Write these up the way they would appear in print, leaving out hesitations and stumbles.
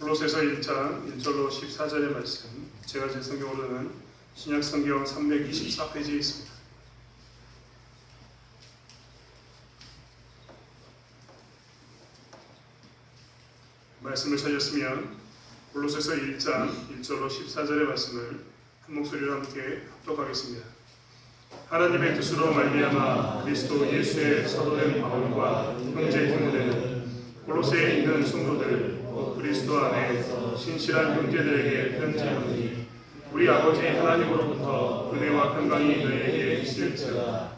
골로새서 1장 1절로 14절의 말씀, 제가 제 성경으로는 신약 성경 324페이지에 있습니다. 말씀을 찾으셨으면 골로새서 1장 1절로 14절의 말씀을 큰 목소리로 함께 합독하겠습니다. 하나님의 뜻으로 말미암아 그리스도 예수의 사도된 바울과 형제 디모데는 골로새에 있는 성도들 그리스도 안에 신실한 형제들에게 편지하노니 우리 아버지 하나님으로부터 은혜와 평강이 너희에게 있을지어다.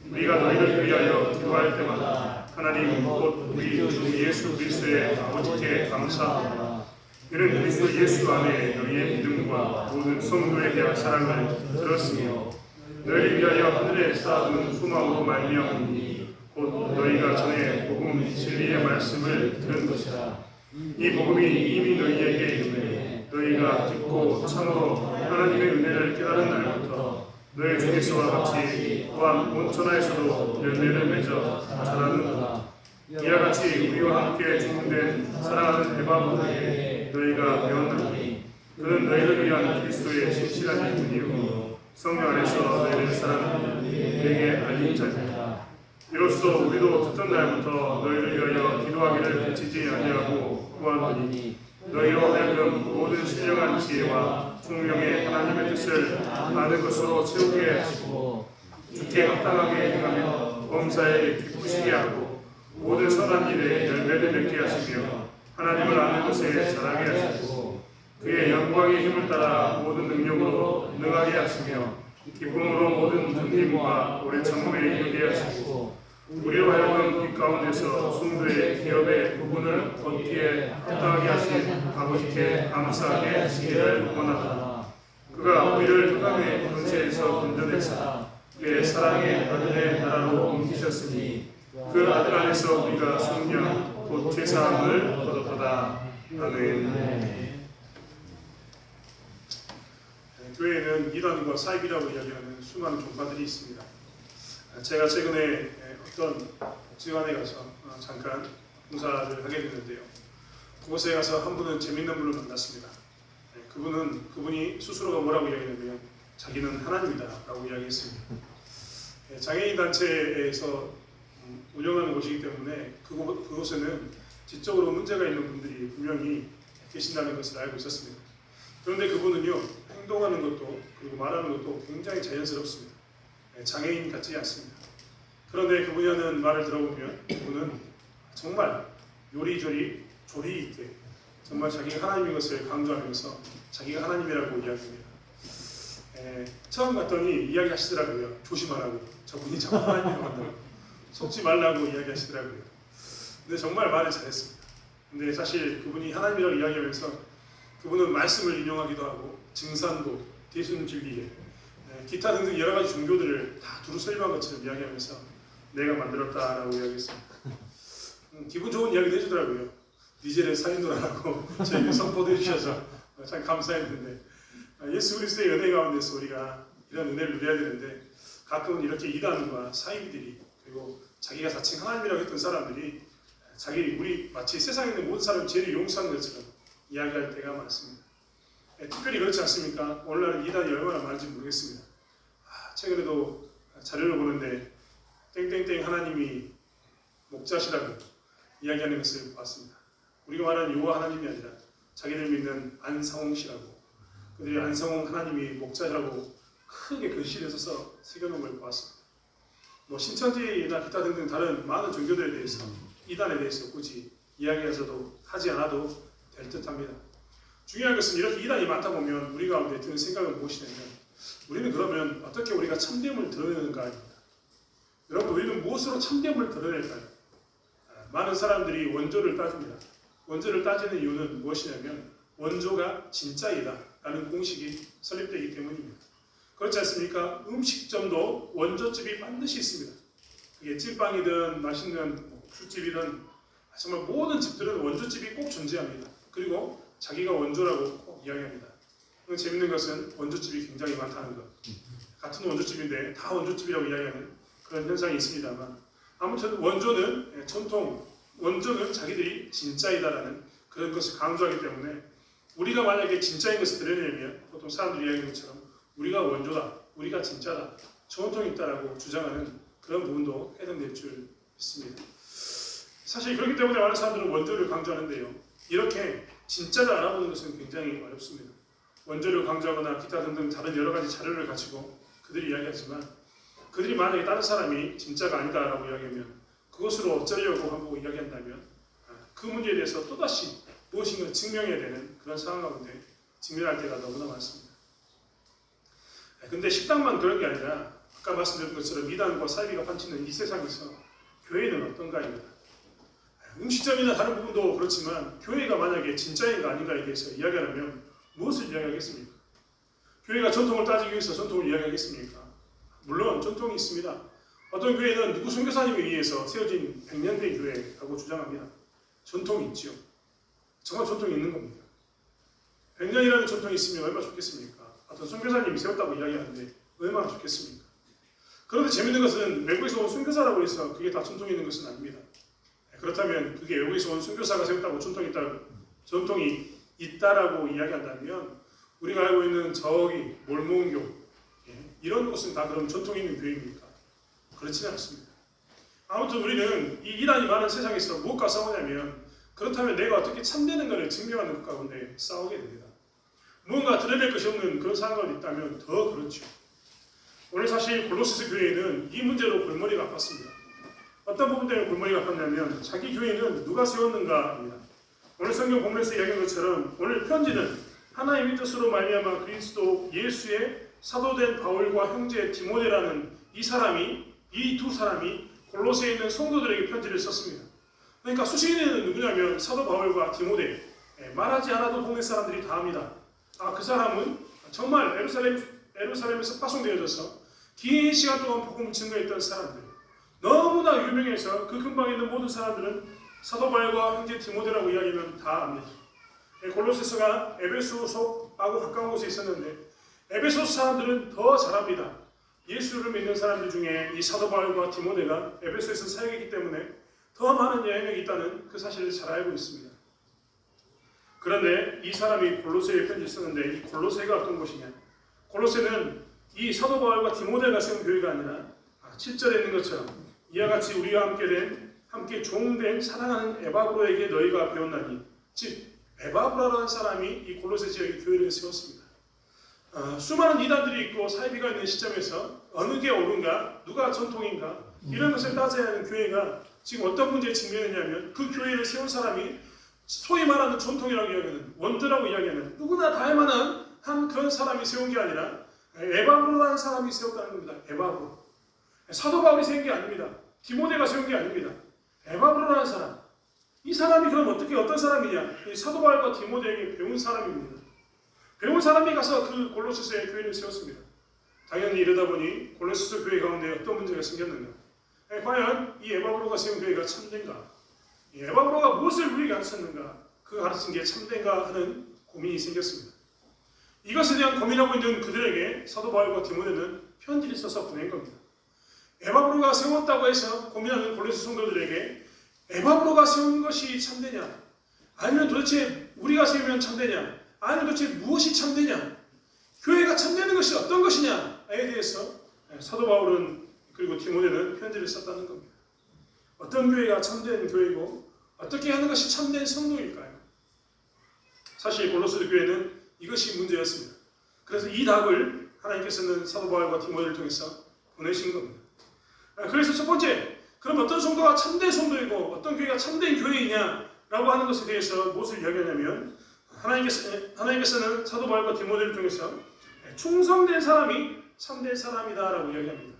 우리가 너희를 위하여 기도할 때마다 하나님 곧 우리 주 예수 그리스도의 아버지께 감사하노라. 이는 그리스도 예수 안에 너희의 믿음과 모든 성도에 대한 사랑을 들었으며 너희를 위하여 하늘에 쌓아둔 소망으로 말미암으니 곧 너희가 전에 복음 진리의 말씀을 들은 것이라. 이 복음이 이미 너희에게 있네. 너희가 듣고 참으로 하나님의 은혜를 깨달은 날부터 너희 중에서와 같이 또한 온 천하에서도 열매를 맺어 자라는도다. 이와 같이 우리와 함께 중흥된 사랑하는 에바브에게 너희가 배웠느니 그는 너희를 위한 그리스도의 신실한 이분이요 성령 안에서 너희를 사랑하는 내게 알린 자니라. 이로써 우리도 듣던 날부터 너희를 위하여 기도하기를 그치지 아니하고 구하노니 너희로 하여금 모든 신령한 지혜와 총명의 하나님의 뜻을 아는 것으로 채우게 하시고 주께 합당하게 행하며 범사에 기쁘시게 하고 모든 선한 일에 열매를 맺게 하시며 하나님을 아는 것에 자라게 하시고 그의 영광의 힘을 따라 모든 능력으로 능하게 하시며 기쁨으로 모든 존귀와 오래 참음에 이르게 하시고 우리로 하여금 빛 가운데서 성도의 기업의 부분을 얻기에 합당하게 하신 아버지께 감사하게 하시기를 원하다. 그가 우리를 흑암의 권세에서 건져내사 그의 사랑의 아들의 나라로 옮기셨으니 그 아들 안에서 우리가 성령 곧 죄사함을 얻었도다. 아멘. 교회에는 이단과 사입이라고 이야기하는 수많은 종파들이 있습니다. 제가 최근에 어떤 복지관에 가서 잠깐 봉사를 하게 됐는데요. 그곳에 가서 한 분은 재밌는 분을 만났습니다. 그분이 스스로가 뭐라고 이야기했냐면 자기는 하나님이다 라고 이야기했습니다. 장애인 단체에서 운영하는 곳이기 때문에 그곳에는 지적으로 문제가 있는 분들이 분명히 계신다는 것을 알고 있었습니다. 그런데 그분은요, 행동하는 것도 그리고 말하는 것도 굉장히 자연스럽습니다. 장애인 같지 않습니다. 그런데 그분이 하는 말을 들어보면 그분은 정말 요리조리 조리 있게 정말 자기가 하나님인 것을 강조하면서 자기가 하나님이라고 이야기합니다. 처음 갔더니 이야기하시더라고요. 조심하라고. 저분이 자꾸 하나님이라고 한다고. 속지 말라고 이야기하시더라고요. 근데 정말 말을 잘했습니다. 근데 사실 그분이 하나님이라고 이야기하면서 그분은 말씀을 인용하기도 하고 증산도, 대순주기에 기타 등등 여러 가지 종교들을 다 두루 설명한 것처럼 이야기하면서 내가 만들었다라고 이야기했습니다. 기분 좋은 이야기도 해주더라고요. 니제를 살인노라고 저에게 선포도 해주셔서 참 감사했는데 예수 그리스도의 은혜 가운데서 우리가 이런 은혜를 누려야 되는데 가끔은 이렇게 이단과 사이비들이 그리고 자기가 자칭 하나님이라고 했던 사람들이 우리 마치 세상에 있는 모든 사람 죄를 용서하는 것처럼 이야기할 때가 많습니다. 특별히 그렇지 않습니까? 오늘날은 이단이 얼마나 많은지 모르겠습니다. 최근에도 자료를 보는데 땡땡땡 하나님이 목자시라고 이야기하는 것을 봤습니다. 우리가 말하는 여호와 하나님이 아니라 자기들 믿는 안상홍씨라고 그들이 안상홍 하나님이 목자라고 크게 글씨를 써서 새겨놓은 걸 보았습니다. 신천지나 기타 등등 다른 많은 종교들에 대해서 이단에 대해서 굳이 이야기해서도 하지 않아도 될 듯합니다. 중요한 것은 이렇게 이단이 많다 보면 우리 가운데 드는 생각은 무엇이냐면 우리는 그러면 어떻게 우리가 참됨을 드러내는가 아닙니다. 여러분 우리는 무엇으로 참됨을 드러낼까요? 많은 사람들이 원조를 따집니다. 원조를 따지는 이유는 무엇이냐면 원조가 진짜이다 라는 공식이 설립되기 때문입니다. 그렇지 않습니까? 음식점도 원조집이 반드시 있습니다. 그게 찐빵이든 맛있는 술집이든 정말 모든 집들은 원조집이 꼭 존재합니다. 그리고 자기가 원조라고 꼭 이야기합니다. 재밌는 것은 원조집이 굉장히 많다는 것. 같은 원조집인데 다 원조집이라고 이야기하는 그런 현상이 있습니다만 아무튼 원조는 전통, 원조는 자기들이 진짜이다라는 그런 것을 강조하기 때문에 우리가 만약에 진짜인 것을 드러내면 보통 사람들이 이야기하는 것처럼 우리가 원조다, 우리가 진짜다, 전통이 있다라고 주장하는 그런 부분도 해당될 줄 믿습니다. 사실 그렇기 때문에 많은 사람들은 원조를 강조하는데요. 이렇게 진짜를 알아보는 것은 굉장히 어렵습니다. 원조를 강조하거나 기타 등등 다른 여러 가지 자료를 가지고 그들이 이야기하지만 그들이 만약에 다른 사람이 진짜가 아니다라고 이야기하면 그것으로 어쩌려고 하고 이야기한다면 그 문제에 대해서 또다시 무엇인가 증명해야 되는 그런 상황 가운데 직면할 때가 너무나 많습니다. 근데 식당만 그런 게 아니라 아까 말씀드린 것처럼 이단과 사이비가 판치는 이 세상에서 교회는 어떤가입니다. 음식점이나 다른 부분도 그렇지만 교회가 만약에 진짜인가 아닌가에 대해서 이야기하려면 무엇을 이야기하겠습니까? 교회가 전통을 따지기 위해서 전통을 이야기하겠습니까? 물론 전통이 있습니다. 어떤 교회는 누구 선교사님에 의해서 세워진 100년 된 교회라고 주장합니다. 전통이 있죠. 정말 전통이 있는 겁니다. 100년이라는 전통이 있으면 얼마나 좋겠습니까? 어떤 선교사님이 세웠다고 이야기하는데 얼마나 좋겠습니까? 그런데 재밌는 것은 외국에서 온 선교사라고 해서 그게 다 전통이 있는 것은 아닙니다. 그렇다면 그게 외국에서 온 선교사가 세웠다고 전통이 있다라고 이야기한다면 우리가 알고 있는 저기 몰몬교 이런 곳은 다 그럼 전통이 있는 교회입니까? 그렇지는 않습니다. 아무튼 우리는 이 이단이 많은 세상에서 무엇과 싸우냐면 그렇다면 내가 어떻게 참되는가를 증명하는 것 가운데 싸우게 됩니다. 무언가 드러낼 것이 없는 그런 상황이 있다면 더 그렇죠. 오늘 사실 골로새서 교회는 이 문제로 골머리가 아팠습니다. 어떤 부분 때문에 골머리가 아팠냐면 자기 교회는 누가 세웠는가입니다. 오늘 성경 본문에서 이야기한 것처럼 오늘 편지는 하나님의 뜻으로 말미암아 그리스도 예수의 사도된 바울과 형제 디모데라는 이 두 사람이 골로새에 있는 성도들에게 편지를 썼습니다. 그러니까 수신인은 누구냐면 사도 바울과 디모데, 말하지 않아도 동네 사람들이 다 압니다. 그 사람은 정말 예루살렘에서 파송되어져서 긴 시간 동안 복음을 증거했던 사람들, 너무나 유명해서 그 근방에 있는 모든 사람들은 사도 바울과 형제 디모데라고 이야기하면 다 압니다. 골로새서가 에베소서하고 가까운 곳에 있었는데 에베소서 사람들은 더 잘합니다. 예수를 믿는 사람들 중에 이 사도 바울과 디모데가 에베소에서 사역했기 때문에 더 많은 영향력이 있다는 그 사실을 잘 알고 있습니다. 그런데 이 사람이 골로새에 편지를 썼는데 이 골로새가 어떤 곳이냐? 골로새는 이 사도 바울과 디모데가 세운 교회가 아니라 7절에 있는 것처럼 이와 같이 우리와 함께 종된 사랑하는 에바브로에게 너희가 배웠나니, 즉 에바브라라는 사람이 이 골로새 지역의 교회를 세웠습니다. 수많은 이단들이 있고 사이비가 있는 시점에서 어느 게 옳은가, 누가 전통인가 이런 것을 따져야 하는 교회가 지금 어떤 문제에 직면했냐면 그 교회를 세운 사람이 소위 말하는 전통이라고 이야기하는 원조라고 이야기하는 누구나 다 할 만한 한 그런 사람이 세운 게 아니라 에바브로라는 사람이 세웠다는 겁니다. 에바브로. 사도 바울이 세운 게 아닙니다. 디모데가 세운 게 아닙니다. 에바브로라는 사람. 이 사람이 그럼 어떤 사람이냐? 사도 바울과 디모데에게 배운 사람입니다. 배운 사람이 가서 그 골로새서의 교회를 세웠습니다. 당연히 이러다 보니 골로새서 교회 가운데 어떤 문제가 생겼는가? 과연 이 에바브로가 세운 교회가 참된가? 이 에바브로가 무엇을 우리에게 가르쳤는가? 그 가르친 게 참된가 하는 고민이 생겼습니다. 이것에 대한 고민하고 있는 그들에게 사도 바울과 디모데는 편지를 써서 보낸 겁니다. 에바브로가 세웠다고 해서 고민하는 골로새 성도들에게 에바브로가 세운 것이 참되냐? 아니면 도대체 우리가 세우면 참되냐? 아니면 도대체 무엇이 참되냐? 교회가 참되는 것이 어떤 것이냐에 대해서 사도 바울은 그리고 디모데는 편지를 썼다는 겁니다. 어떤 교회가 참된 교회고 어떻게 하는 것이 참된 성도일까요? 사실 골로새 교회는 이것이 문제였습니다. 그래서 이 답을 하나님께서는 사도 바울과 디모데를 통해서 보내신 겁니다. 그래서 첫 번째, 그럼 어떤 성도가 참된 성도이고 어떤 교회가 참된 교회이냐라고 하는 것에 대해서 무엇을 이야기하냐면 하나님께서는 사도 바울과 디모데를 통해서 충성된 사람이 참된 사람이다라고 이야기합니다.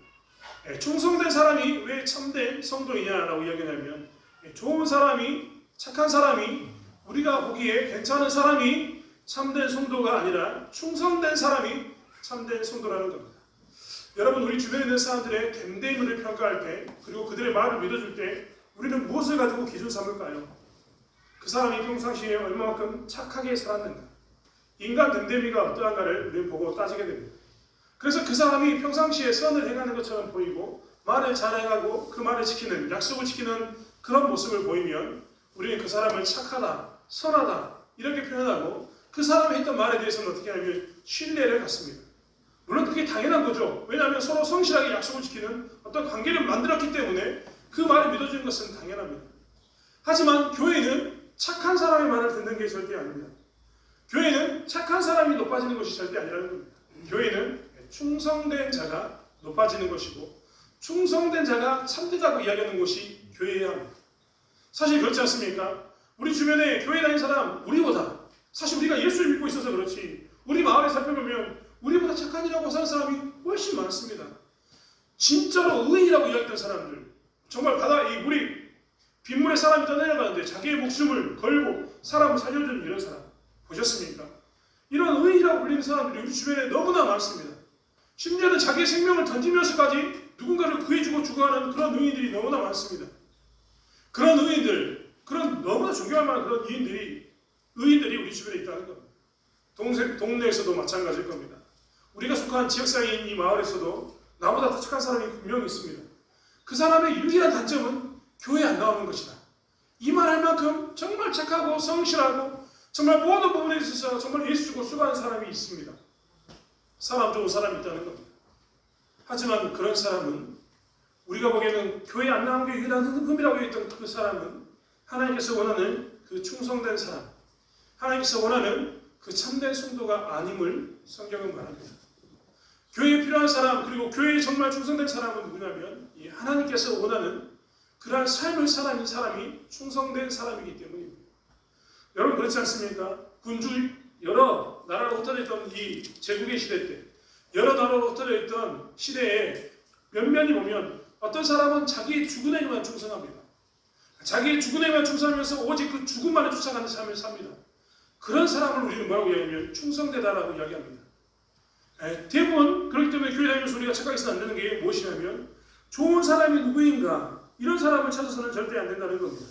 충성된 사람이 왜 참된 성도이냐라고 이야기하냐면 좋은 사람이, 착한 사람이, 우리가 보기에 괜찮은 사람이 참된 성도가 아니라 충성된 사람이 참된 성도라는 겁니다. 여러분, 우리 주변에 있는 사람들의 됨됨이를 평가할 때, 그리고 그들의 말을 믿어줄 때 우리는 무엇을 가지고 기준 삼을까요? 그 사람이 평상시에 얼마만큼 착하게 살았는가? 인간 됨됨이가 어떠한가를 우리는 보고 따지게 됩니다. 그래서 그 사람이 평상시에 선을 행하는 것처럼 보이고 말을 잘 행하고 그 말을 지키는, 약속을 지키는 그런 모습을 보이면 우리는 그 사람을 착하다, 선하다 이렇게 표현하고 그 사람이 했던 말에 대해서는 어떻게 하냐면 신뢰를 갖습니다. 물론 그게 당연한 거죠. 왜냐하면 서로 성실하게 약속을 지키는 어떤 관계를 만들었기 때문에 그 말을 믿어주는 것은 당연합니다. 하지만 교회는 착한 사람의 말을 듣는 게 절대 아닙니다. 교회는 착한 사람이 높아지는 것이 절대 아니라는 겁니다. 교회는 충성된 자가 높아지는 것이고 충성된 자가 참되다고 이야기하는 것이 교회여야 합니다. 사실 그렇지 않습니까? 우리 주변에 교회 다니는 사람 우리보다 사실 우리가 예수를 믿고 있어서 그렇지 우리 마을에 살펴보면 우리보다 착한 일하고 사는 사람이 훨씬 많습니다. 진짜로 의인이라고 이야기했던 사람들 정말 우리 빗물에 사람이 떠내려가는데 자기의 목숨을 걸고 사람을 살려주는 이런 사람 보셨습니까? 이런 의인이라고 불리는 사람들이 우리 주변에 너무나 많습니다. 심지어는 자기의 생명을 던지면서까지 누군가를 구해주고 죽어가는 그런 의인들이 너무나 많습니다. 그런 의인들, 그런 너무나 존경할 만한 그런 의인들이 우리 주변에 있다는 겁니다. 동네에서도 마찬가지일 겁니다. 우리가 속한 지역사회인 이 마을에서도 나보다 더 착한 사람이 분명히 있습니다. 그 사람의 유일한 단점은 교회에 안 나오는 것이다. 이 말할 만큼 정말 착하고 성실하고 정말 모든 부분에 있어서 정말 예수 주고 수고하는 사람이 있습니다. 사람 좋은 사람이 있다는 겁니다. 하지만 그런 사람은 우리가 보기에는 교회에 안 나온 게 유일한 흠이라고 했던 그 사람은 하나님께서 원하는 그 충성된 사람, 하나님께서 원하는 그 참된 성도가 아님을 성경은 말합니다. 교회에 필요한 사람 그리고 교회에 정말 충성된 사람은 누구냐면 이 하나님께서 원하는 그러한 삶을 사는 사람이 충성된 사람이기 때문입니다. 여러분 그렇지 않습니까? 군주 여러 나라로 흩어져 있던 이 제국의 시대 때 여러 나라로 흩어져 있던 시대에 면면이 보면 어떤 사람은 자기의 죽은에게만 충성합니다. 자기의 죽은에게만 충성하면서 오직 그 죽음만을 쫓아가는 삶을 삽니다. 그런 사람을 우리는 뭐라고 이야기하면 충성되다라고 이야기합니다. 대부분 그렇기 때문에 교회 다니면서 우리가 착각해서는 안 되는 게 무엇이냐면 좋은 사람이 누구인가 이런 사람을 찾아서는 절대 안 된다는 겁니다.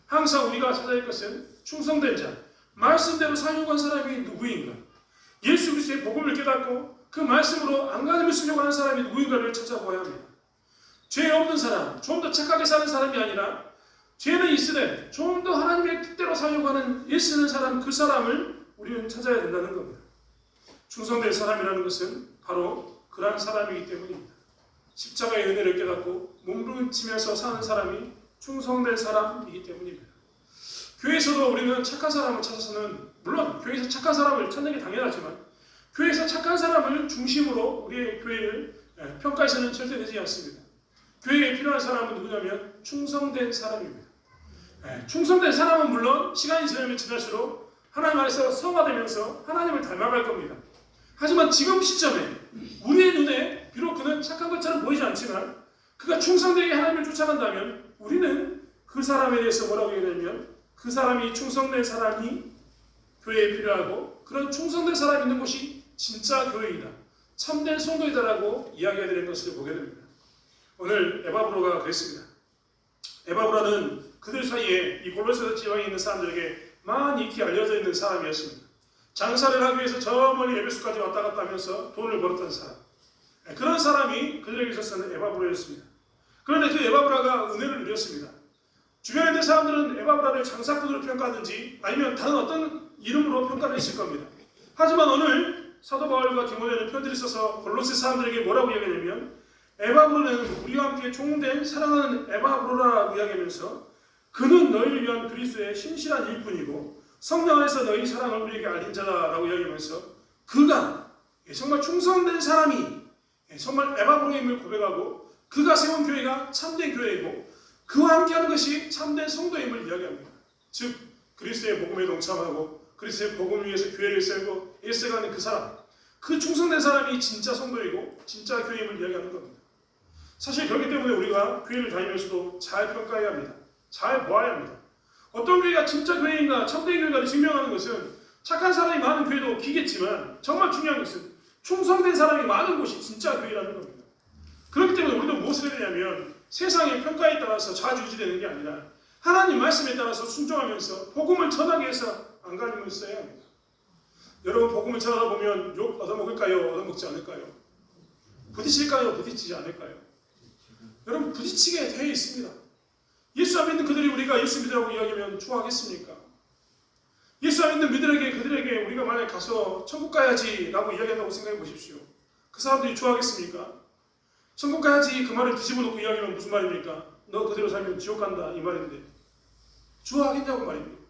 항상 우리가 찾아야 할 것은 충성된 자, 말씀대로 살려고 한 사람이 누구인가, 예수 그리스도의 복음을 깨닫고 그 말씀으로 안간힘을 쓰려고 하는 사람이 누구인가를 찾아보아야 합니다. 죄 없는 사람, 좀 더 착하게 사는 사람이 아니라 죄는 있으되 좀 더 하나님의 뜻대로 살려고 하는 애쓰는 사람, 그 사람을 우리는 찾아야 된다는 겁니다. 충성된 사람이라는 것은 바로 그러한 사람이기 때문입니다. 십자가의 은혜를 깨닫고 몸부림치면서 사는 사람이 충성된 사람이기 때문입니다. 교회에서도 우리는 착한 사람을 찾아서는 물론 교회에서 착한 사람을 찾는 게 당연하지만 교회에서 착한 사람을 중심으로 우리의 교회를 평가해서는 절대 되지 않습니다. 교회에 필요한 사람은 누구냐면 충성된 사람입니다. 충성된 사람은 물론 시간이 지나면 지날수록 하나님 안에서 성화되면서 하나님을 닮아갈 겁니다. 하지만 지금 시점에 우리의 눈에 비록 그는 착한 것처럼 보이지 않지만 그가 충성되게 하나님을 쫓아간다면 우리는 그 사람에 대해서 뭐라고 얘기하냐면 그 사람이 충성된 사람이 교회에 필요하고 그런 충성된 사람이 있는 곳이 진짜 교회이다. 참된 성도이다라고 이야기해야 되는 것을 보게 됩니다. 오늘 에바브로가 그랬습니다. 에바브로는 그들 사이에 이 골로새 지방에 있는 사람들에게 많이 익히 알려져 있는 사람이었습니다. 장사를 하기 위해서 저 멀리 에베소까지 왔다 갔다 하면서 돈을 벌었던 사람. 그런 사람이 그들에게 있어서는 에바브로였습니다. 그런데 그 에바브라가 은혜를 누렸습니다. 주변에 있는 사람들은 에바브라를 장사꾼으로 평가하든지 아니면 다른 어떤 이름으로 평가를 했을 겁니다. 하지만 오늘 사도 바울과 디모데는 편지를 써서 골로새 사람들에게 뭐라고 이야기하냐면 에바브로는 우리와 함께 종된 사랑하는 에바브로라고 이야기하면서 그는 너희를 위한 그리스도의 신실한 일꾼이고 성령 안에서 너희 사랑을 우리에게 알린 자다라고 이야기하면서 그가 정말 충성된 사람이 정말 에바브로임을 고백하고 그가 세운 교회가 참된 교회이고 그와 함께하는 것이 참된 성도임을 이야기합니다. 즉 그리스도의 복음에 동참하고 그리스도의 복음을 위해서 교회를 세우고 애써가는 그 사람, 그 충성된 사람이 진짜 성도이고 진짜 교회임을 이야기하는 겁니다. 사실 그렇기 때문에 우리가 교회를 다니면서도 잘 평가해야 합니다. 잘 보아야 합니다. 어떤 교회가 진짜 교회인가 참된 교회인가를 증명하는 것은 착한 사람이 많은 교회도 기겠지만 정말 중요한 것은 충성된 사람이 많은 곳이 진짜 교회라는 겁니다. 그렇기 때문에 우리도 무엇을 해야 되냐면 세상의 평가에 따라서 좌지우지되는 게 아니라 하나님 말씀에 따라서 순종하면서 복음을 전하기 위해서 안간힘을 써야 합니다. 여러분 복음을 전하다 보면 욕 얻어먹을까요? 얻어먹지 않을까요? 부딪힐까요? 부딪히지 않을까요? 여러분 부딪히게 되어 있습니다. 예수 안 믿는 그들이 우리가 예수 믿으라고 이야기하면 좋아하겠습니까? 예수 안 믿는 그들에게 우리가 만약 가서 천국 가야지라고 이야기한다고 생각해 보십시오. 그 사람들이 좋아하겠습니까? 천국 가야지 그 말을 뒤집어 놓고 이야기하면 무슨 말입니까? 너 그대로 살면 지옥 간다 이 말인데 좋아하겠냐고 말입니다.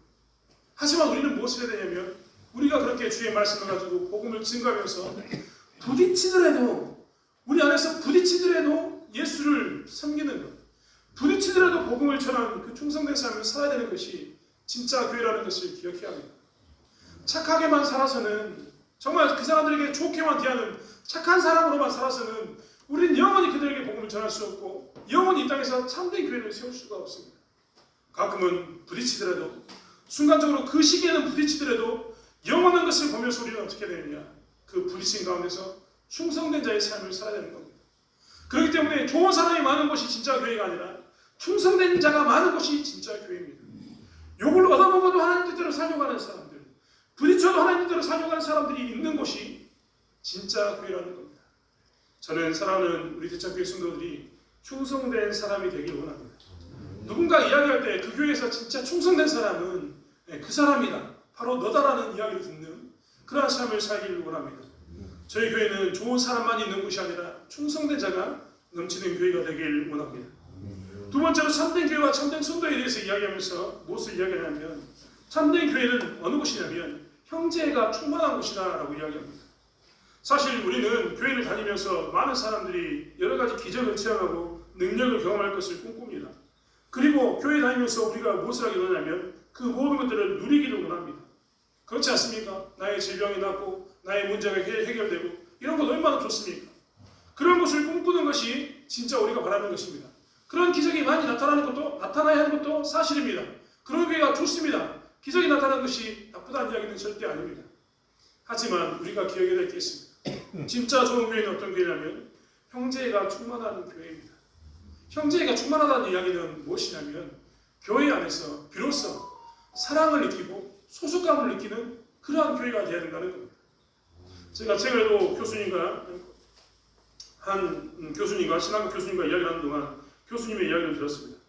하지만 우리는 무엇을 해야 되냐면 우리가 그렇게 주의 말씀을 가지고 복음을 증거하면서 우리 안에서 부딪히더라도 예수를 섬기는 것, 부딪히더라도 복음을 전하는 그 충성된 삶을 살아야 되는 것이 진짜 교회라는 것을 기억해야 합니다. 착하게만 살아서는, 정말 그 사람들에게 좋게만 대하는 착한 사람으로만 살아서는 우리는 영원히 그들에게 복음을 전할 수 없고 영원히 이 땅에서 참된 교회를 세울 수가 없습니다. 가끔은 부딪히더라도, 순간적으로 그 시기에는 부딪히더라도 영원한 것을 보면서 우리는 어떻게 되느냐, 그 부딪힌 가운데서 충성된 자의 삶을 살아야 되는 겁니다. 그렇기 때문에 좋은 사람이 많은 것이 진짜 교회가 아니라 충성된 자가 많은 것이 진짜 교회입니다. 욕을 얻어먹어도 하나님 뜻대로 살려고 하는 사람들, 부딪혀도 하나님 뜻대로 살려고 하는 사람들이 있는 곳이 진짜 교회라는 겁니다. 저는 사랑하는 우리 대창교회 성도들이 충성된 사람이 되길 원합니다. 누군가 이야기할 때 그 교회에서 진짜 충성된 사람은 그 사람이다, 바로 너다라는 이야기를 듣는 그러한 삶을 살기를 원합니다. 저희 교회는 좋은 사람만 있는 곳이 아니라 충성된 자가 넘치는 교회가 되길 원합니다. 두 번째로 참된 교회와 참된 성도에 대해서 이야기하면서 무엇을 이야기하냐면, 참된 교회는 어느 곳이냐면 형제가 충만한 곳이다라고 이야기합니다. 사실 우리는 교회를 다니면서 많은 사람들이 여러 가지 기적을 체험하고 능력을 경험할 것을 꿈꿉니다. 그리고 교회 다니면서 우리가 무엇을 하게 되냐면 그 모든 것들을 누리기를 원합니다. 그렇지 않습니까? 나의 질병이 낫고 나의 문제가 해결되고 이런 것 얼마나 좋습니까? 그런 것을 꿈꾸는 것이 진짜 우리가 바라는 것입니다. 그런 기적이 많이 나타나야 하는 것도 사실입니다. 그런 교회가 좋습니다. 기적이 나타나는 것이 나쁘다는 이야기는 절대 아닙니다. 하지만 우리가 기억해야 될 게 있습니다. 진짜 좋은 교회는 어떤 교회냐면 형제가 충만한 교회입니다. 형제가 충만하다는 이야기는 무엇이냐면 교회 안에서 비로소 사랑을 느끼고 소속감을 느끼는 그러한 교회가 되어야 된다는 겁니다. 제가 최근에도 신학교 교수님과 이야기를 하는 동안 교수님의 이야기를 들었습니다.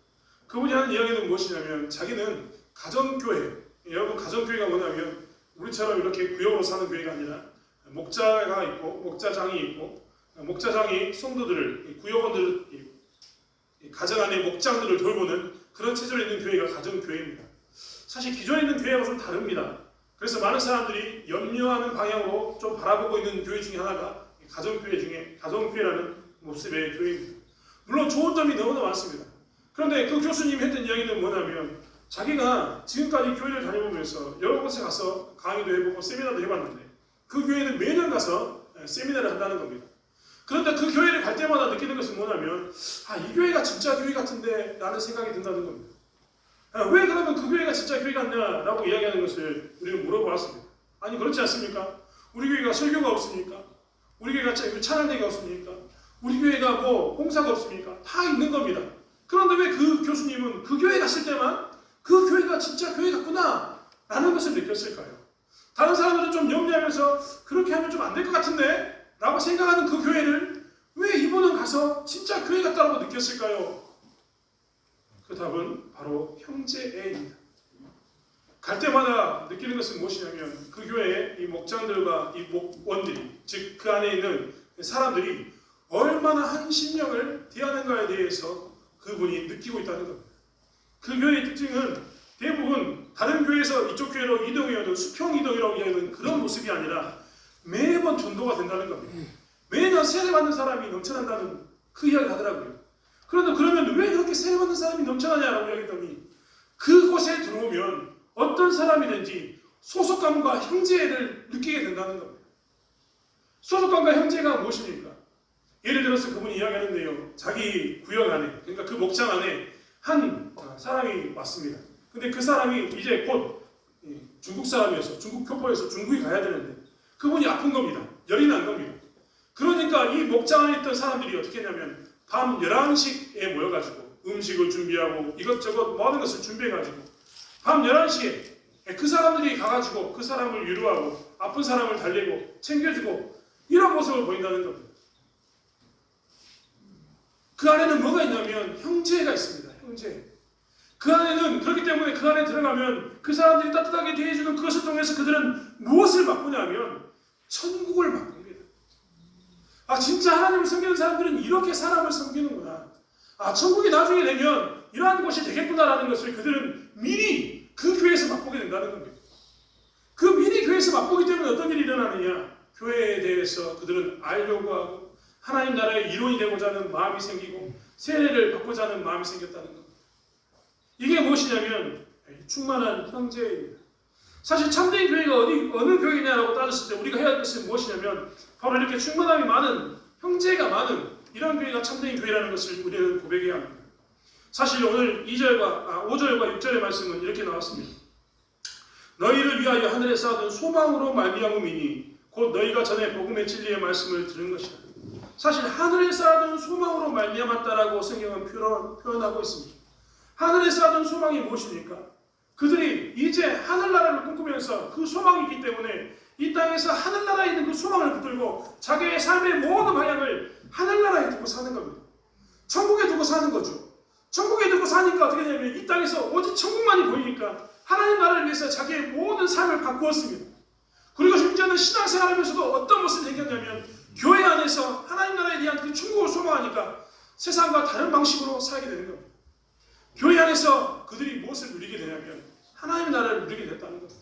그분이 하는 이야기는 무엇이냐면 자기는 가정교회, 여러분 가정교회가 뭐냐면 우리처럼 이렇게 구역으로 사는 교회가 아니라 목자가 있고 목자장이 있고 목자장이 성도들을, 구역원들을, 가정 안의 목장들을 돌보는 그런 체제로 있는 교회가 가정교회입니다. 사실 기존에 있는 교회하고 좀 다릅니다. 그래서 많은 사람들이 염려하는 방향으로 좀 바라보고 있는 교회 중에 하나가 가정교회 중에 가정교회라는 모습의 교회입니다. 물론 좋은 점이 너무나 많습니다. 그런데 그 교수님이 했던 이야기는 뭐냐면 자기가 지금까지 교회를 다녀보면서 여러 곳에 가서 강의도 해보고 세미나도 해봤는데 그 교회는 매년 가서 세미나를 한다는 겁니다. 그런데 그 교회를 갈 때마다 느끼는 것은 뭐냐면 이 교회가 진짜 교회 같은데 라는 생각이 든다는 겁니다. 왜 그러면 그 교회가 진짜 교회 같냐라고 이야기하는 것을 우리는 물어보았습니다. 아니 그렇지 않습니까? 우리 교회가 설교가 없습니까? 우리 교회가 찬양대가 없습니까? 우리 교회가 뭐 봉사가 없습니까? 다 있는 겁니다. 그런데 왜 그 교수님은 그 교회 갔을 때만 그 교회가 진짜 교회 같구나 라는 것을 느꼈을까요? 다른 사람들은 좀 염려하면서 그렇게 하면 좀 안 될 것 같은데 라고 생각하는 그 교회를 왜 이분은 가서 진짜 교회 같다고 느꼈을까요? 그 답은 바로 형제애입니다. 갈 때마다 느끼는 것은 무엇이냐면 그 교회의 이 목장들과 이 목원들이, 즉 그 안에 있는 사람들이 얼마나 한 심령을 대하는가에 대해서 그분이 느끼고 있다는 겁니다. 그 교회의 특징은 대부분 다른 교회에서 이쪽 교회로 이동해도 수평 이동이라고 이야기하는 그런 모습이 아니라 매번 전도가 된다는 겁니다. 매년 세례받는 사람이 넘쳐난다는 그 이야기를 하더라고요. 그런데 그러면 왜 그렇게 세례받는 사람이 넘쳐나냐라고 이야기했더니 그곳에 들어오면 어떤 사람이든지 소속감과 형제를 느끼게 된다는 겁니다. 소속감과 형제가 무엇입니까? 예를 들어서 그분이 이야기하는데요. 자기 구역 안에, 그러니까 그 목장 안에 한 사람이 왔습니다. 근데 그 사람이 이제 곧 중국 사람이어서 중국 교포에서 중국에 가야 되는데 그분이 아픈 겁니다. 열이 난 겁니다. 그러니까 이 목장 안에 있던 사람들이 어떻게 했냐면 밤 11시에 모여가지고 음식을 준비하고 이것저것 모든 것을 준비해가지고 밤 11시에 그 사람들이 가가지고 그 사람을 위로하고 아픈 사람을 달래고 챙겨주고 이런 모습을 보인다는 겁니다. 그 안에는 뭐가 있냐면 형제가 있습니다. 형제. 그 안에는 그렇기 때문에 그 안에 들어가면 그 사람들이 따뜻하게 대해주는 그것을 통해서 그들은 무엇을 맛보냐면 천국을 맛보게 됩니다. 아, 진짜 하나님을 섬기는 사람들은 이렇게 사람을 섬기는구나. 아, 천국이 나중에 되면 이러한 것이 되겠구나라는 것을 그들은 미리 그 교회에서 맛보게 된다는 겁니다. 그 미리 교회에서 맛보기 때문에 어떤 일이 일어나느냐? 교회에 대해서 그들은 알려고 하고 하나님 나라의 일원이 되고자 하는 마음이 생기고 세례를 받고자 하는 마음이 생겼다는 겁니다. 이게 무엇이냐면 충만한 형제입니다. 사실 참된 교회가 어느 교회냐라고 따졌을 때 우리가 해야 할 것은 무엇이냐면 바로 이렇게 충만함이 많은, 형제가 많은 이런 교회가 참된 교회라는 것을 우리는 고백해야 합니다. 사실 오늘 5절과 6절의 말씀은 이렇게 나왔습니다. 너희를 위하여 하늘에 쌓아둔 소망으로 말미암음이니 곧 너희가 전에 복음의 진리의 말씀을 들은 것이다. 사실 하늘에 쌓아둔 소망으로 말미암았다라고 성경은 표현하고 있습니다. 하늘에 쌓아둔 소망이 무엇입니까? 그들이 이제 하늘나라를 꿈꾸면서 그 소망이 있기 때문에 이 땅에서 하늘나라에 있는 그 소망을 붙들고 자기의 삶의 모든 방향을 하늘나라에 두고 사는 겁니다. 천국에 두고 사는 거죠. 천국에 두고 사니까 어떻게 되냐면 이 땅에서 오직 천국만이 보이니까 하나님 나라를 위해서 자기의 모든 삶을 바꾸었습니다. 그리고 심지어는 신앙생활하면서도 어떤 것을 얘기하냐면 교회 안에서 하나님 나라에 대한 그 천국을 소망하니까 세상과 다른 방식으로 살게 되는 겁니다. 교회 안에서 그들이 무엇을 누리게 되냐면 하나님의 나라를 누리게 됐다는 겁니다.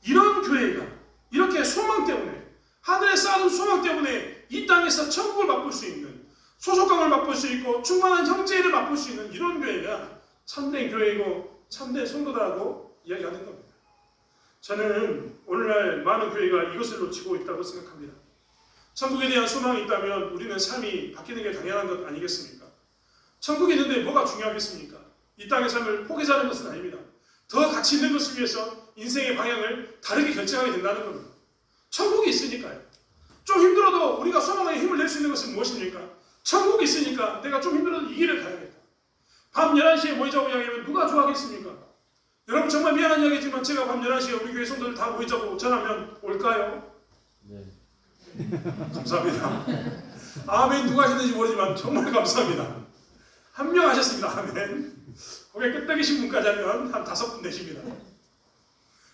이런 교회가 이렇게 소망 때문에, 하늘에 쌓아둔 소망 때문에 이 땅에서 천국을 맛볼 수 있는, 소속감을 맛볼 수 있고 충만한 형제를 맛볼 수 있는 이런 교회가 참된 교회이고 참된 성도다라고 이야기하는 겁니다. 저는 오늘날 많은 교회가 이것을 놓치고 있다고 생각합니다. 천국에 대한 소망이 있다면 우리는 삶이 바뀌는 게 당연한 것 아니겠습니까? 천국이 있는데 뭐가 중요하겠습니까? 이 땅의 삶을 포기하는 것은 아닙니다. 더 가치 있는 것을 위해서 인생의 방향을 다르게 결정하게 된다는 겁니다. 천국이 있으니까요. 좀 힘들어도 우리가 소망에 힘을 낼 수 있는 것은 무엇입니까? 천국이 있으니까 내가 좀 힘들어도 이 길을 가야겠다. 밤 11시에 모이자고 이야기하면 누가 좋아하겠습니까? 여러분 정말 미안한 이야기지만 제가 밤 11시에 우리 교회 성도들 다 모이자고 전하면 올까요? 네. 감사합니다. 아멘 누가 하시는지 모르지만 정말 감사합니다. 한 명 하셨습니다. 아멘. 거기에 끄떡이신 분까지 하면 한 5분 되십니다.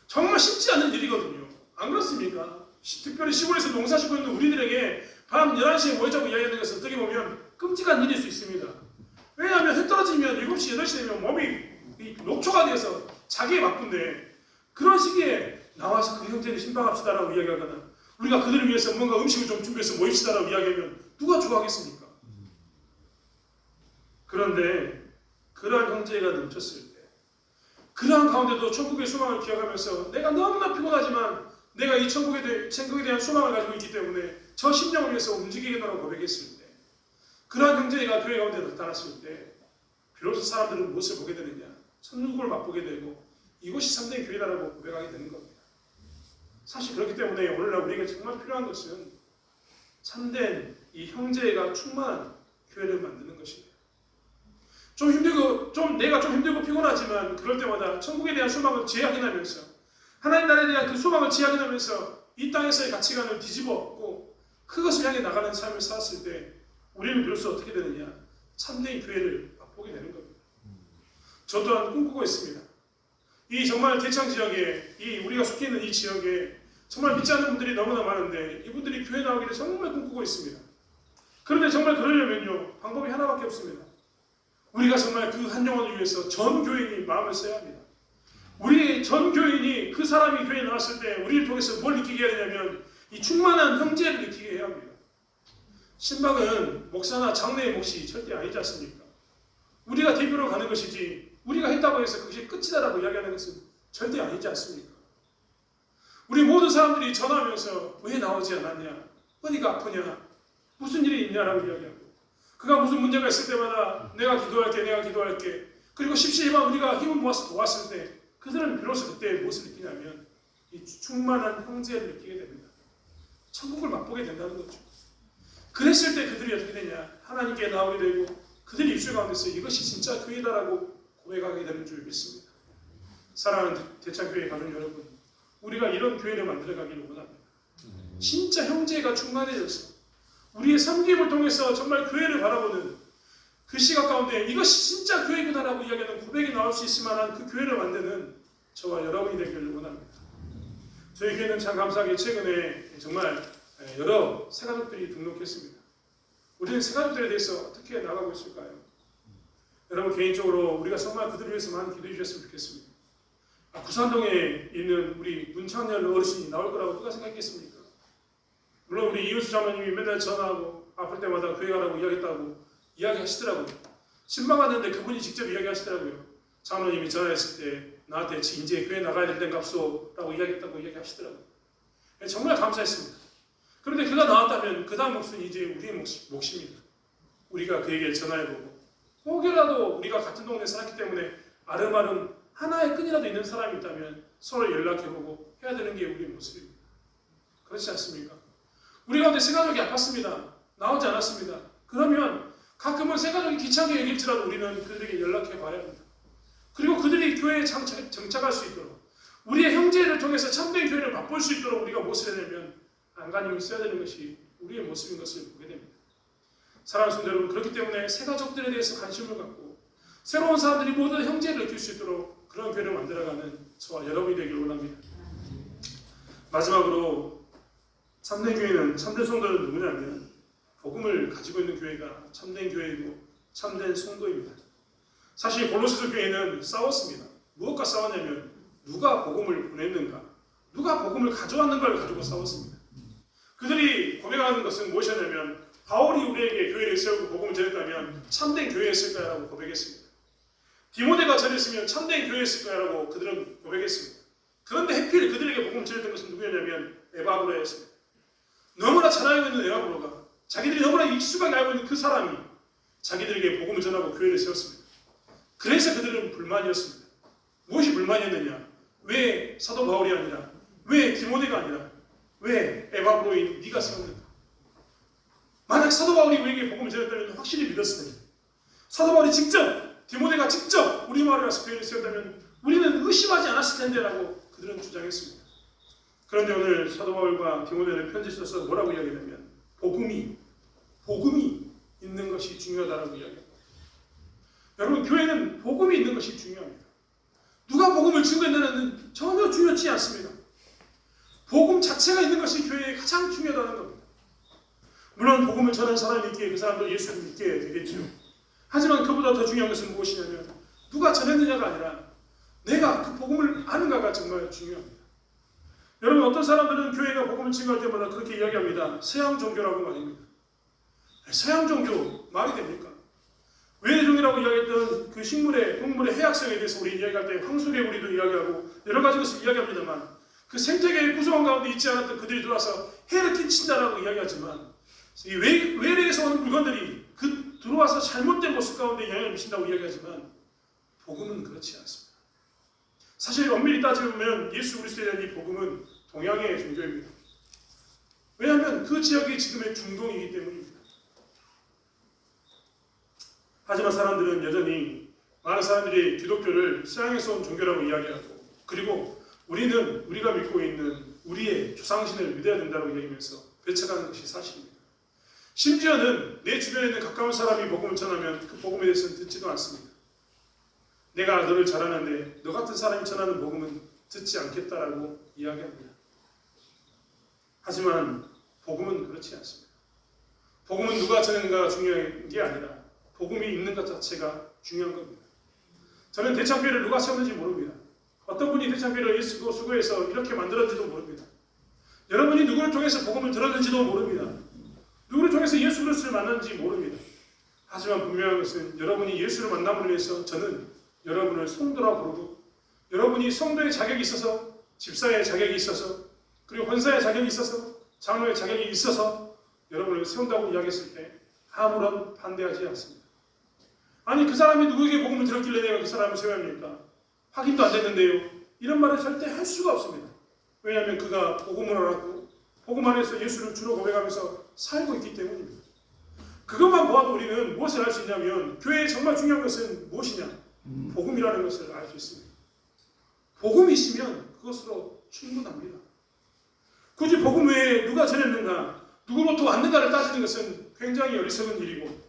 정말 쉽지 않은 일이거든요. 안 그렇습니까? 특별히 시골에서 농사짓고 있는 우리들에게 밤 11시에 모이자고 이야기하는 것은 어떻게 보면 끔찍한 일일 수 있습니다. 왜냐하면 해 떨어지면 7시, 8시 되면 몸이 녹초가 돼서 자기에 바쁜데 그런 시기에 나와서 그 형제를 신방합시다라고 이야기하거나 우리가 그들을 위해서 뭔가 음식을 좀 준비해서 모입시다라고 이야기하면 누가 좋아하겠습니까? 그런데 그러한 형제가 넘쳤을 때 그러한 가운데도 천국의 소망을 기억하면서 내가 너무나 피곤하지만 내가 이 천국에 대한 소망을 가지고 있기 때문에 저 심령을 위해서 움직이겠다고 고백했을 때 그러한 형제가 교회 가운데 나타났을 때 비로소 사람들은 무엇을 보게 되느냐? 천국을 맛보게 되고 이것이 참된 교회다라고 고백하게 되는 겁니다. 사실 그렇기 때문에 오늘날 우리에게 정말 필요한 것은 참된 이 형제가 충만한 교회를 만드는 것입니다. 내가 좀 힘들고 피곤하지만 그럴 때마다 천국에 대한 소망을 재확인하면서 하나님 나라에 대한 그 소망을 재확인하면서 이 땅에서의 가치관을 뒤집어 엎고 그것을 향해 나가는 삶을 살았을 때 우리는 비로소 어떻게 되느냐? 참된 교회를 맛보게 되는 겁니다. 저 또한 꿈꾸고 있습니다. 이 정말 대창 지역에 우리가 속해 있는 이 지역에 정말 믿지 않는 분들이 너무나 많은데 이분들이 교회 나오기를 정말 꿈꾸고 있습니다. 그런데 정말 그러려면요 방법이 하나밖에 없습니다. 우리가 정말 그 한 영혼을 위해서 전 교인이 마음을 써야 합니다. 우리 전 교인이 그 사람이 교회에 나왔을 때 우리를 통해서 뭘 느끼게 해야 되냐면 이 충만한 형제를 느끼게 해야 합니다. 신방은 목사나 장로의 몫이 절대 아니지 않습니까? 우리가 대표로 가는 것이지 우리가 했다고 해서 그것이 끝이다라고 이야기하는 것은 절대 아니지 않습니까? 우리 모든 사람들이 전화하면서 왜 나오지 않았냐? 어디가 아프냐? 무슨 일이 있냐라고 이야기하고 그가 무슨 문제가 있을 때마다 내가 기도할게. 그리고 십시일반 우리가 힘을 모아서 도왔을 때 그들은 비로소 그때 무엇을 느끼냐면 이 충만한 형제를 느끼게 됩니다. 천국을 맛보게 된다는 거죠. 그랬을 때 그들이 어떻게 되냐? 하나님께 나오게 되고 그들이 입술 가운데서 이것이 진짜 교회다라고 고백하게 되는 줄 믿습니다. 사랑하는 대창교회 가족 여러분, 우리가 이런 교회를 만들어가기를 원합니다. 진짜 형제가 충만해져서 우리의 섬김을 통해서 정말 교회를 바라보는 그 시각 가운데 이것이 진짜 교회구나라고 이야기하는 고백이 나올 수 있을 만한 그 교회를 만드는 저와 여러분이 되기를 원합니다. 저희 교회는 참 감사하게 최근에 정말 여러 새가족들이 등록했습니다. 우리는 새가족들에 대해서 어떻게 나가고 있을까요? 여러분 개인적으로 우리가 정말 그들을 위해서 많이 기도해 주셨으면 좋겠습니다. 구산동에 있는 우리 문창렬 어르신이 나올 거라고 누가 생각했습니까? 물론 우리 이웃수 장모님이 맨날 전화하고 아플 때마다 교회 가라고 이야기했다고 이야기하시더라고요. 신방하는데 그분이 직접 이야기하시더라고요. 장로님이 전화했을 때 나한테 이제 교회 나가야 될 땐갑소 라고 이야기했다고 이야기하시더라고요. 정말 감사했습니다. 그런데 그가 나왔다면 그 다음 몫은 이제 우리의 몫입니다. 우리가 그에게 전화해보고 혹여라도 우리가 같은 동네에 살았기 때문에 아름아름 하나의 끈이라도 있는 사람이 있다면 서로 연락해보고 해야 되는 게 우리의 모습입니다. 그렇지 않습니까? 우리 가운데 새가족이 아팠습니다. 나오지 않았습니다. 그러면 가끔은 새가족이 귀찮게 여길지라도 우리는 그들에게 연락해봐야 합니다. 그리고 그들이 교회에 정착할 수 있도록 우리의 형제를 통해서 참된 교회를 맛볼 수 있도록 우리가 무엇을 해야 되면 안간힘을 써야 되는 것이 우리의 모습인 것을 보게 됩니다. 사랑하는 성도 여러분, 그렇기 때문에 새가족들에 대해서 관심을 갖고 새로운 사람들이 모두 형제를 느낄 수 있도록 그런 교회를 만들어가는 저와 여러분이 되기를 원합니다. 마지막으로 참된 교회는, 참된 성도는 누구냐면 복음을 가지고 있는 교회가 참된 교회이고 참된 성도입니다. 사실 골로새서 교회는 싸웠습니다. 무엇과 싸웠냐면 누가 복음을 보냈는가, 누가 복음을 가져왔는가를 가지고 싸웠습니다. 그들이 고백하는 것은 무엇이었냐면 바울이 우리에게 교회를 세우고 복음을 전했다면 참된 교회였을 거야라고 고백했습니다. 디모데가 전했으면 참된 교회였을 거야라고 그들은 고백했습니다. 그런데 해필 그들에게 복음을 전했던 것은 누구였냐면 에바브로였습니다. 너무나 잘 알고 있는 에바브로가 자기들이 너무나 익숙하게 알고 있는 그 사람이 자기들에게 복음을 전하고 교회를 세웠습니다. 그래서 그들은 불만이었습니다. 무엇이 불만이었느냐? 왜 사도 바울이 아니라, 왜 디모데가 아니라, 왜 에바브로인 네가 세웠는가? 만약 사도 바울이 우리에게 복음을 전했다면 확실히 믿었을 텐데, 사도 바울이 직접, 디모데가 직접 우리 마을에 와서 교회를 세웠다면 우리는 의심하지 않았을 텐데 라고 그들은 주장했습니다. 그런데 오늘 사도 바울과 디모데는 편지 써서 뭐라고 이야기하냐면 복음이 있는 것이 중요하다라고 이야기합니다. 여러분, 교회는 복음이 있는 것이 중요합니다. 누가 복음을 증거했느냐는 전혀 중요치 않습니다. 복음 자체가 있는 것이 교회에 가장 중요하다는 겁니다. 물론 복음을 전한 사람이 있기에 그 사람도 예수를 믿게 되겠죠. 하지만 그보다 더 중요한 것은 무엇이냐면 누가 전했느냐가 아니라 내가 그 복음을 아는가가 정말 중요합니다. 여러분, 어떤 사람들은 교회가 복음을 증거할 때마다 그렇게 이야기합니다. 서양 종교라고 말입니다. 서양 종교 말이 됩니까? 외래종이라고 이야기했던 그 식물의, 동물의 해악성에 대해서 우리 이야기할 때 황소개구리도 이야기하고 여러 가지 것을 이야기합니다만 그 생태계의 구조원 가운데 있지 않았던 그들이 들어와서 해를 끼친다라고 이야기하지만 이 외래에서 오는 물건들이 그 들어와서 잘못된 모습 가운데 영향을 미친다고 이야기하지만 복음은 그렇지 않습니다. 사실 엄밀히 따지면 예수 그리스도에 대한 이 복음은 동양의 종교입니다. 왜냐하면 그 지역이 지금의 중동이기 때문입니다. 하지만 사람들은 여전히 많은 사람들이 기독교를 서양에서 온 종교라고 이야기하고 그리고 우리는 우리가 믿고 있는 우리의 조상신을 믿어야 된다고 이야기하면서 배척하는 것이 사실입니다. 심지어는 내 주변에 있는 가까운 사람이 복음을 전하면 그 복음에 대해서는 듣지도 않습니다. 내가 너를 잘 아는데 너 같은 사람이 전하는 복음은 듣지 않겠다라고 이야기합니다. 하지만 복음은 그렇지 않습니다. 복음은 누가 전하는가가 중요한 게 아니라 복음이 있는 것 자체가 중요한 겁니다. 저는 대창교회를 누가 세웠는지 모릅니다. 어떤 분이 대창교회를 예수고 수고해서 이렇게 만들었는지도 모릅니다. 여러분이 누구를 통해서 복음을 들었는지도 모릅니다. 누구를 통해서 예수 그리스도를 만났는지 모릅니다. 하지만 분명한 것은 여러분이 예수를 만남으로 인해서 저는 여러분을 성도라 부르고 여러분이 성도의 자격이 있어서 집사의 자격이 있어서 그리고 권사의 자격이 있어서 장로의 자격이 있어서 여러분을 세운다고 이야기했을 때 아무런 반대하지 않습니다. 아니 그 사람이 누구에게 복음을 들었길래 내가 그 사람을 세워야 합니까? 확인도 안 됐는데요. 이런 말을 절대 할 수가 없습니다. 왜냐하면 그가 복음을 알았고 복음 안에서 예수를 주로 고백하면서 살고 있기 때문입니다. 그것만 보아도 우리는 무엇을 알 수 있냐면 교회에 정말 중요한 것은 무엇이냐? 복음이라는 것을 알 수 있습니다. 복음이 있으면 그것으로 충분합니다. 굳이 복음 외에 누가 전했는가, 누구로부터 왔는가를 따지는 것은 굉장히 어리석은 일이고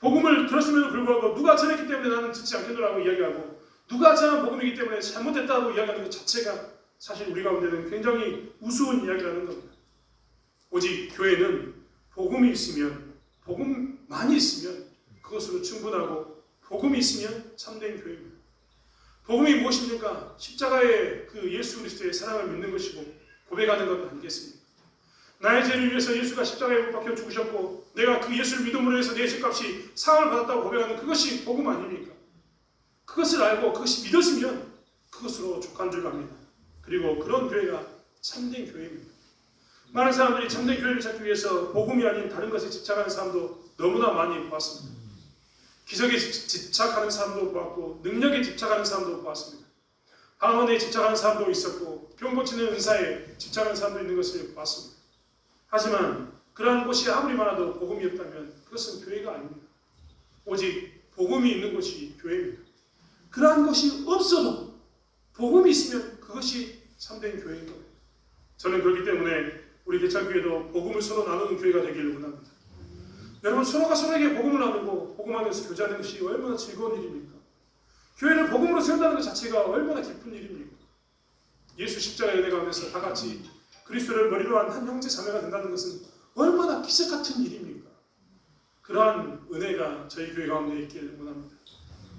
복음을 들었음에도 불구하고 누가 전했기 때문에 나는 듣지 않겠노라고 이야기하고 누가 전한 복음이기 때문에 잘못됐다고 이야기하는 것 자체가 사실 우리 가운데는 굉장히 우스운 이야기라는 겁니다. 오직 교회는 복음이 있으면, 복음만이 있으면 그것으로 충분하고 복음이 있으면 참된 교회입니다. 복음이 무엇입니까? 십자가의 그 예수 그리스도의 사랑을 믿는 것이고 고백하는 것 아니겠습니까? 나의 죄를 위해서 예수가 십자가에 못 박혀 죽으셨고 내가 그 예수를 믿음으로 해서 내 죄값이 상함을 받았다고 고백하는 그것이 복음 아닙니까? 그것을 알고 그것이 믿어지면 그것으로 족한 줄 압니다. 그리고 그런 교회가 참된 교회입니다. 많은 사람들이 참된 교회를 찾기 위해서 복음이 아닌 다른 것에 집착하는 사람도 너무나 많이 보았습니다. 기적에 집착하는 사람도 보았고 능력에 집착하는 사람도 보았습니다. 방언에 집착하는 사람도 있었고 병 고치는 은사에 집착하는 사람도 있는 것을 보았습니다. 하지만 그러한 곳이 아무리 많아도 복음이 없다면 그것은 교회가 아닙니다. 오직 복음이 있는 곳이 교회입니다. 그러한 것이 없어도 복음이 있으면 그것이 참된 교회인 겁니다. 저는 그렇기 때문에 우리 대창교회도 복음을 서로 나누는 교회가 되기를 원합니다. 여러분, 서로가 서로에게 복음을 나누고 복음하면서 교제하는 것이 얼마나 즐거운 일입니까? 교회를 복음으로 세운다는 것 자체가 얼마나 기쁜 일입니까? 예수 십자가에 내려가면서 다 같이 그리스도를 머리로 한 한 형제 자매가 된다는 것은 얼마나 기적 같은 일입니까? 그러한 은혜가 저희 교회 가운데 있기를 원합니다.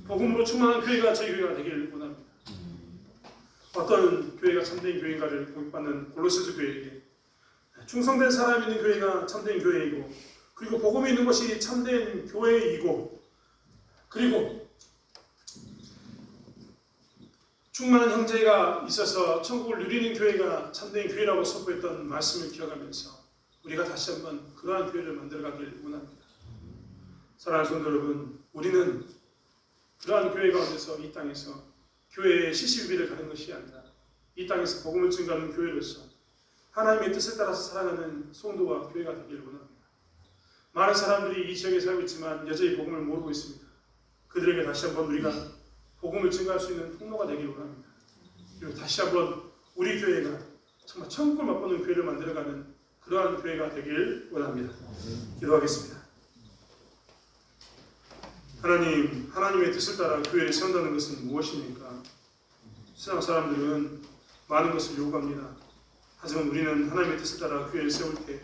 복음으로 충만한 교회가 저희 교회가 되기를 원합니다. 어떤 교회가 참된 교회인가를 고백받는 골로새서 교회에게 충성된 사람이 있는 교회가 참된 교회이고 그리고 복음이 있는 것이 참된 교회이고 그리고 충만한 형제가 있어서 천국을 누리는 교회가 참된 교회라고 선포했던 말씀을 기억하면서 우리가 다시 한번 그러한 교회를 만들어가길 원합니다. 사랑하는 성도 여러분, 우리는 그러한 교회 가운데서 이 땅에서 교회의 시시비비를 가는 것이 아니라 이 땅에서 복음을 증거하는 교회로서 하나님의 뜻을 따라서 살아가는 성도와 교회가 되기를 원합니다. 많은 사람들이 이 지역에 살고 있지만 여전히 복음을 모르고 있습니다. 그들에게 다시 한번 우리가 복음을 증거할 수 있는 통로가 되기를 원합니다. 그리고 다시 한번 우리 교회가 정말 천국을 맛보는 교회를 만들어가는 그러한 교회가 되길 원합니다. 기도하겠습니다. 하나님, 하나님의 뜻을 따라 교회를 세운다는 것은 무엇입니까? 세상 사람들은 많은 것을 요구합니다. 하지만 우리는 하나님의 뜻을 따라 교회를 세울 때